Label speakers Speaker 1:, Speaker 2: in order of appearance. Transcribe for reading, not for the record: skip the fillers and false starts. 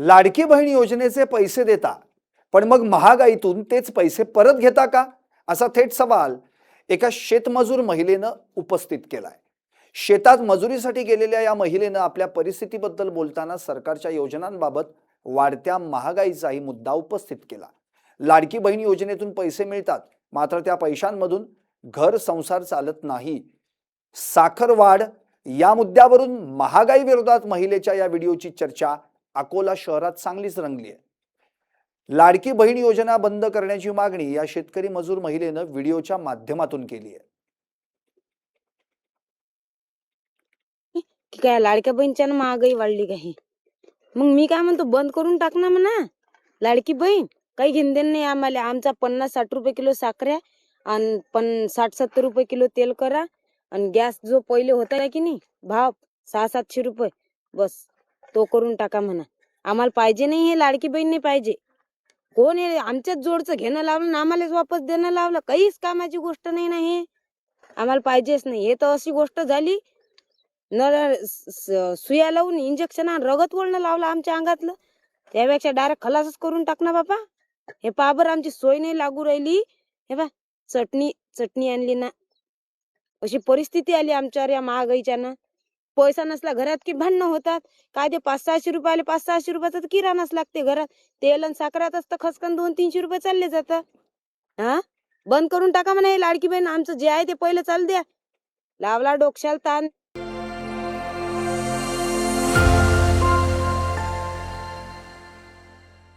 Speaker 1: लाडकी बहीण योजनेचे पैसे देता, पण मग महागाईतून तेच पैसे परत घेता का, असा थेट सवाल एका शेतमजूर महिलेनं उपस्थित केलाय. शेतात मजुरीसाठी गेलेल्या या महिलेनं आपल्या परिस्थितीबद्दल बोलताना सरकारच्या योजनांबाबत वाढत्या महागाईचाही मुद्दा उपस्थित केला. लाडकी बहीण योजनेतून पैसे मिळतात, मात्र त्या पैशांमधून घर संसार चालत नाही. साखर वाढ या मुद्द्यावरून महागाई विरोधात महिलेच्या या व्हिडिओची चर्चा अकोला शहरात चांगलीच रंगली आहे. लाडकी बहीण योजना बंद करण्याची मागणी या शेतकरी मजूर महिलेनं व्हिडिओच्या माध्यमातून केली आहे.
Speaker 2: काय लाडक्या बहीणच्या महागाई वाढली काही, मग मी काय म्हणतो बंद करून टाक ना म्हणा लाडकी बहीण. काही घेण देण नाही आम्हाला. आमचा 50-60 रुपये किलो साखऱ्या आणि 60-70 रुपये किलो तेल करा. आणि गॅस जो पहिले होता की नाही भाव 600-700 रुपये, बस तो करून टाका म्हणा. आम्हाला पाहिजे नाही हे लाडकी बहीण नाही पाहिजे. कोण हे आमच्याच जोडचं घेणं लावलं आम्हालाच वापस देणं लावलं. काहीच कामाची गोष्ट नाही ना हे. आम्हाला पाहिजेच नाही. हे तर अशी गोष्ट झाली सुया लावून इंजेक्शन रगत वळणं लावलं आमच्या अंगातलं. त्यापेक्षा डायरेक्ट खलासच करून टाक ना बापा. हे पाबर आमची सोय नाही लागू राहिली. हे बा चटणी आणली ना, अशी परिस्थिती आली आमच्यावर या महागाईच्या ना. पैसा नसला घरात की भांडणं होतात. काय ते 500-600 रुपयाले 500-600 रुपयाचा तर किराणाच लागते घरात. तेल आणि साखरात असतं खसकन 200-300 रुपये चालले जातात. हा, बंद करून टाका म्हणा हे लाडकी बहीण. आमचं जे आहे ते पहिलं चालू द्या. लावला डोक्याला ताण.